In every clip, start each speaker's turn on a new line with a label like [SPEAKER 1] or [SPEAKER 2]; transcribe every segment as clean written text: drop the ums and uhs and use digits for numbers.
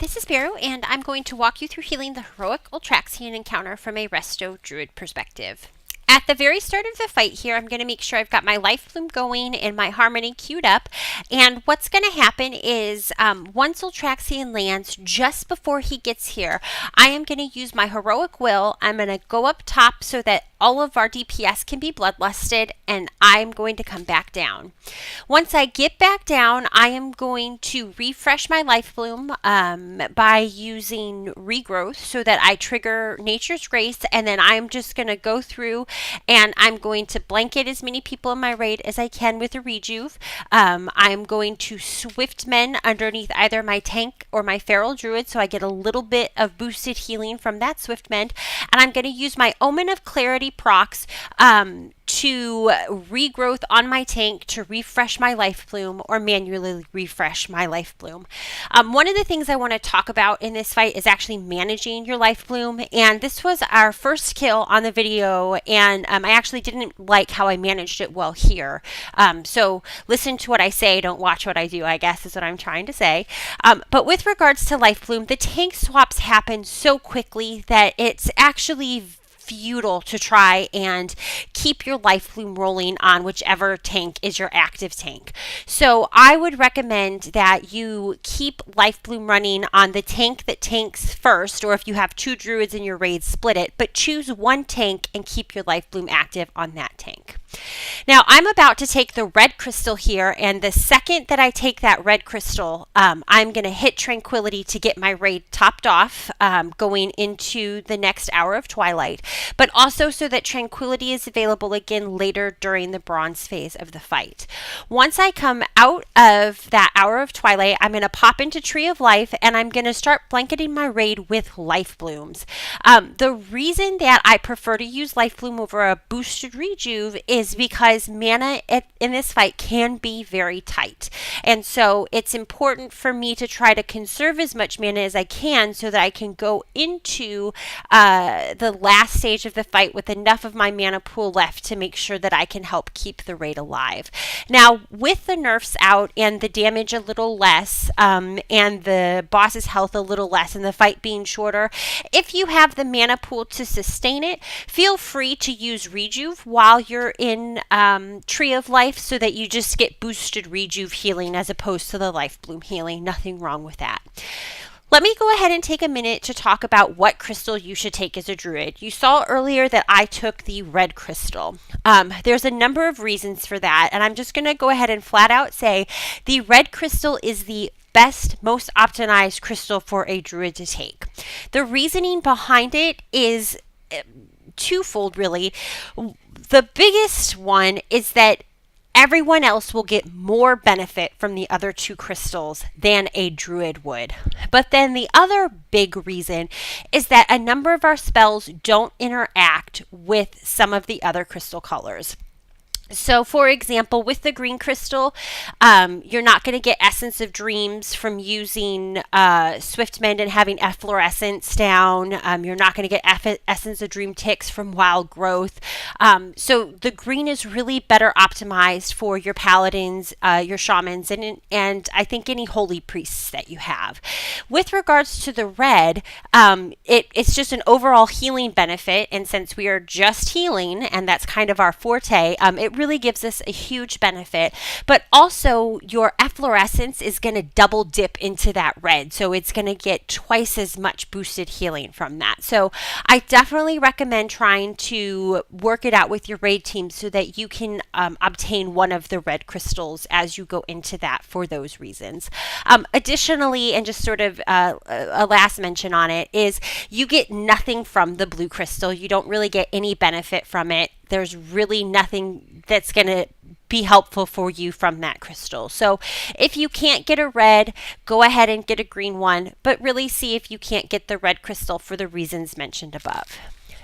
[SPEAKER 1] this is Beru, and I'm going to walk you through healing the Heroic Ultraxion encounter from a Resto Druid perspective. At the very start of the fight here, I'm going to make sure I've got my life bloom going and my harmony queued up. And what's going to happen is once Ultraxion lands, just before he gets here, I am going to use my Heroic Will. I'm going to go up top so that all of our DPS can be bloodlusted, and I'm going to come back down. Once I get back down, I am going to refresh my life bloom by using regrowth so that I trigger Nature's Grace, and then I'm just going to go through and I'm going to blanket as many people in my raid as I can with a rejuve. I'm going to swift mend underneath either my tank or my feral druid so I get a little bit of boosted healing from that swift mend, and I'm going to use my Omen of Clarity procs to regrowth on my tank to refresh my life bloom or manually refresh my life bloom. One of the things I want to talk about in this fight is actually managing your life bloom, and this was our first kill on the video, and I actually didn't like how I managed it well here. So listen to what I say, don't watch what I do, I guess is what I'm trying to say. But with regards to life bloom, the tank swaps happen so quickly that it's actually futile to try and keep your life bloom rolling on whichever tank is your active tank. So I would recommend that you keep life bloom running on the tank that tanks first, or if you have two druids in your raid, split it, but choose one tank and keep your life bloom active on that tank. Now I'm about to take the red crystal here, and the second that I take that red crystal, I'm going to hit Tranquility to get my raid topped off going into the next hour of Twilight, but also so that Tranquility is available again later during the bronze phase of the fight. Once I come out of that hour of Twilight, I'm going to pop into Tree of Life, and I'm going to start blanketing my raid with life blooms. The reason that I prefer to use life bloom over a boosted rejuve is because mana in this fight can be very tight, and so it's important for me to try to conserve as much mana as I can so that I can go into the last stage of the fight with enough of my mana pool left to make sure that I can help keep the raid alive. Now, with the nerfs out and the damage a little less and the boss's health a little less and the fight being shorter, if you have the mana pool to sustain it, feel free to use rejuve while you're in Tree of Life so that you just get boosted rejuve healing as opposed to the life bloom healing. Nothing wrong with that. Let me go ahead and take a minute to talk about what crystal you should take as a druid. You saw earlier that I took the red crystal. There's a number of reasons for that, and I'm just going to go ahead and flat out say the red crystal is the best, most optimized crystal for a druid to take. The reasoning behind it is twofold, really. The biggest one is that everyone else will get more benefit from the other two crystals than a druid would. But then the other big reason is that a number of our spells don't interact with some of the other crystal colors. So, for example, with the green crystal, you're not going to get Essence of Dreams from using Swift Mend and having Efflorescence down. You're not going to get Essence of Dream Ticks from Wild Growth. So the green is really better optimized for your paladins, your shamans, and I think any holy priests that you have. With regards to the red, it's just an overall healing benefit, and since we are just healing, and that's kind of our forte, it really gives us a huge benefit, but also your efflorescence is going to double dip into that red, so it's going to get twice as much boosted healing from that. So I definitely recommend trying to work it out with your raid team so that you can obtain one of the red crystals as you go into that for those reasons. Additionally, and just sort of a last mention on it, is you get nothing from the blue crystal. You don't really get any benefit from it. There's really nothing that's going to be helpful for you from that crystal. So if you can't get a red, go ahead and get a green one, but really see if you can't get the red crystal for the reasons mentioned above.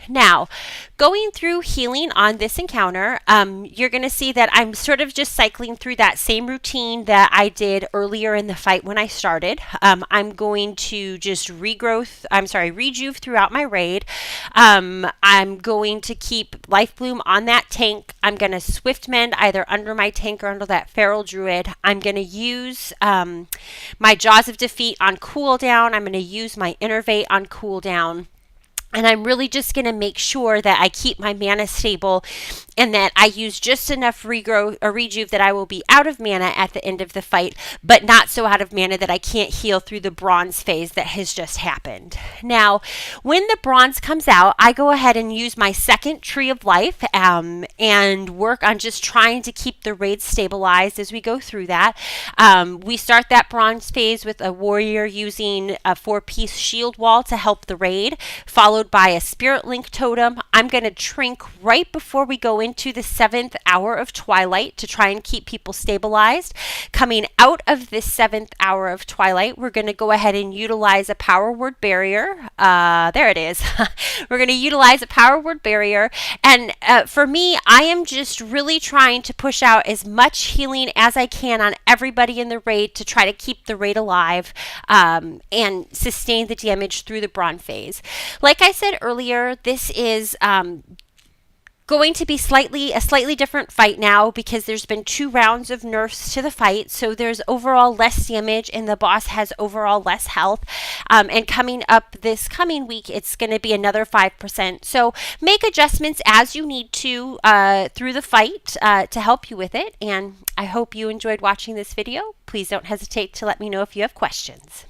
[SPEAKER 1] Now, going through healing on this encounter, you're going to see that I'm sort of just cycling through that same routine that I did earlier in the fight when I started. I'm going to just rejuve throughout my raid. I'm going to keep Life Bloom on that tank. I'm going to Swift Mend either under my tank or under that Feral Druid. I'm going to use my Jaws of Defeat on cooldown. I'm going to use my Innervate on cooldown. And I'm really just going to make sure that I keep my mana stable and that I use just enough rejuve that I will be out of mana at the end of the fight, but not so out of mana that I can't heal through the bronze phase that has just happened. Now, when the bronze comes out, I go ahead and use my second Tree of Life and work on just trying to keep the raid stabilized as we go through that. We start that bronze phase with a warrior using a 4-piece shield wall to help the raid, followed by a Spirit Link totem. I'm going to Trink right before we go into the 7th hour of Twilight to try and keep people stabilized. Coming out of this 7th hour of Twilight, we're going to go ahead and utilize a Power Word Barrier. There it is. We're going to utilize a Power Word Barrier. And for me, I am just really trying to push out as much healing as I can on everybody in the raid to try to keep the raid alive and sustain the damage through the bronze phase. Like I said earlier, this is going to be a slightly different fight now because there's been 2 rounds of nerfs to the fight, so there's overall less damage and the boss has overall less health. And coming up this coming week, it's going to be another 5%. So make adjustments as you need to through the fight to help you with it. And I hope you enjoyed watching this video. Please don't hesitate to let me know if you have questions.